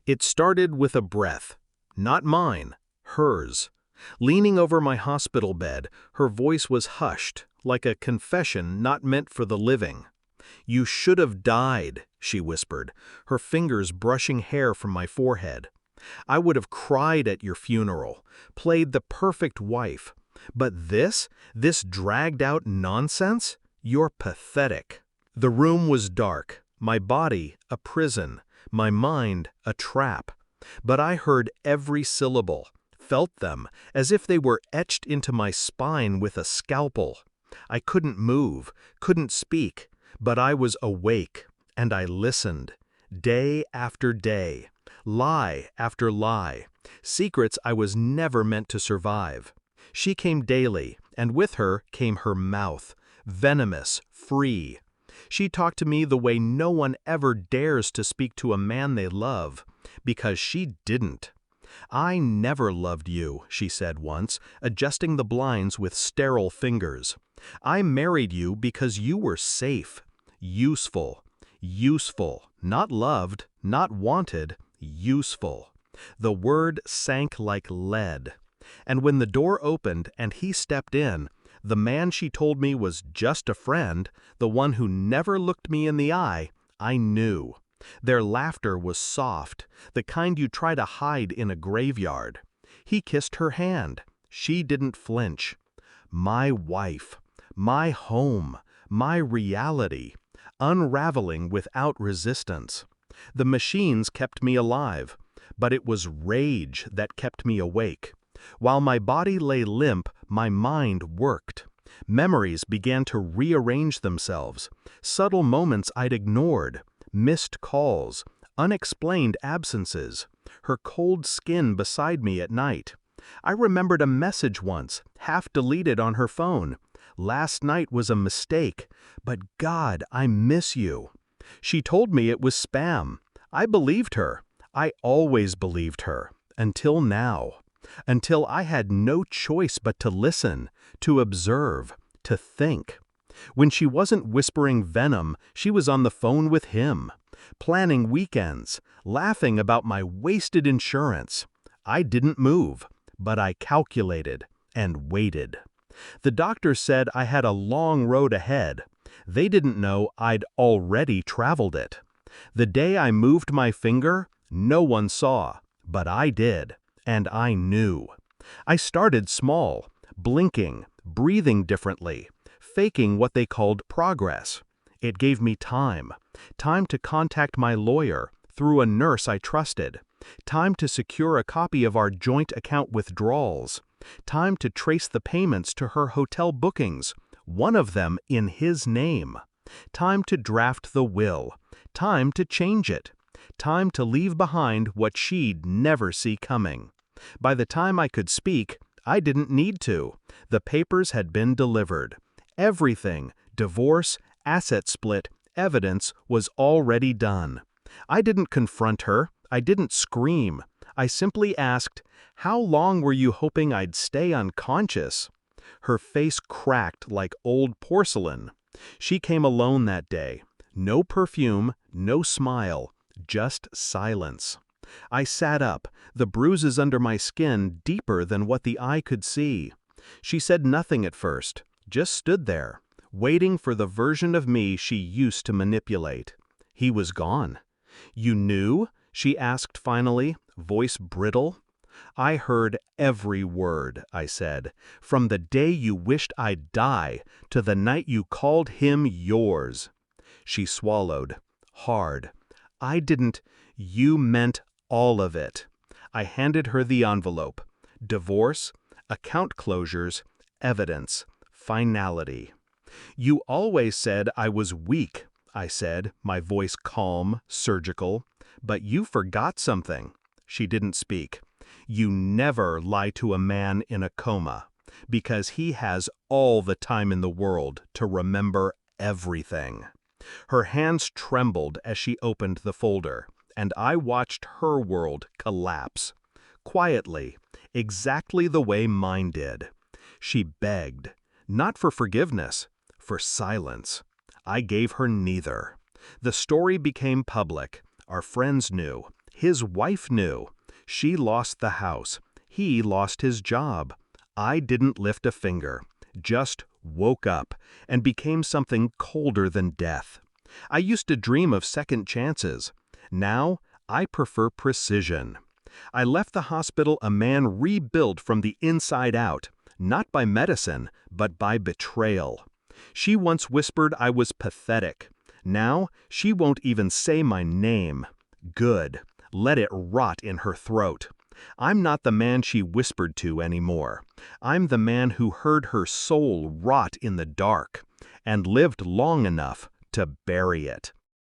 It started with a breath. Not mine, hers. Leaning over my hospital bed, her voice was hushed, like a confession not meant for the living. "You should have died," she whispered, her fingers brushing hair from my forehead. "I would have cried at your funeral, played the perfect wife. But this dragged-out nonsense? You're pathetic." The room was dark, my body a prison, my mind a trap. But I heard every syllable, felt them, as if they were etched into my spine with a scalpel. I couldn't move, couldn't speak, but I was awake, and I listened. Day after day, lie after lie, secrets I was never meant to survive. She came daily, and with her came her mouth, venomous, free. She talked to me the way no one ever dares to speak to a man they love, because she didn't. "I never loved you," she said once, adjusting the blinds with sterile fingers. "I married you because you were safe, useful, not loved, not wanted, useful." The word sank like lead. And when the door opened and he stepped in, the man she told me was just a friend, the one who never looked me in the eye, I knew. Their laughter was soft, the kind you try to hide in a graveyard. He kissed her hand. She didn't flinch. My wife, my home, my reality, unraveling without resistance. The machines kept me alive, but it was rage that kept me awake. While my body lay limp, my mind worked. Memories began to rearrange themselves. Subtle moments I'd ignored. Missed calls, unexplained absences, her cold skin beside me at night. I remembered a message once, half deleted on her phone. "Last night was a mistake, but God, I miss you." She told me it was spam. I believed her. I always believed her, until now. Until I had no choice but to listen, to observe, to think. When she wasn't whispering venom, she was on the phone with him, planning weekends, laughing about my wasted insurance. I didn't move, but I calculated and waited. The doctors said I had a long road ahead. They didn't know I'd already traveled it. The day I moved my finger, no one saw, but I did, and I knew. I started small, blinking, breathing differently, faking what they called progress. It gave me time to contact my lawyer through a nurse I trusted, time to secure a copy of our joint account withdrawals, time to trace the payments to her hotel bookings, one of them in his name, time to draft the will, time to change it, time to leave behind what she'd never see coming. By the time I could speak, I didn't need to. The papers had been delivered. Everything, divorce, asset split, evidence, was already done. I didn't confront her. I didn't scream. I simply asked, "How long were you hoping I'd stay unconscious?" Her face cracked like old porcelain. She came alone that day. No perfume, no smile, just silence. I sat up, the bruises under my skin deeper than what the eye could see. She said nothing at first, just stood there, waiting for the version of me she used to manipulate. He was gone. "You knew?" she asked finally, voice brittle. "I heard every word," I said, "from the day you wished I'd die to the night you called him yours." She swallowed, hard. "I didn't. You meant all of it." I handed her the envelope. Divorce, account closures, evidence, finality. "You always said I was weak," I said, my voice calm, surgical. "But you forgot something." She didn't speak. "You never lie to a man in a coma, because he has all the time in the world to remember everything." Her hands trembled as she opened the folder, and I watched her world collapse. Quietly, exactly the way mine did. She begged, not for forgiveness, for silence. I gave her neither. The story became public. Our friends knew. His wife knew. She lost the house. He lost his job. I didn't lift a finger, just woke up and became something colder than death. I used to dream of second chances. Now, I prefer precision. I left the hospital a man rebuilt from the inside out, not by medicine, but by betrayal. She once whispered I was pathetic. Now, she won't even say my name. Good. Let it rot in her throat. I'm not the man she whispered to anymore. I'm the man who heard her soul rot in the dark and lived long enough to bury it.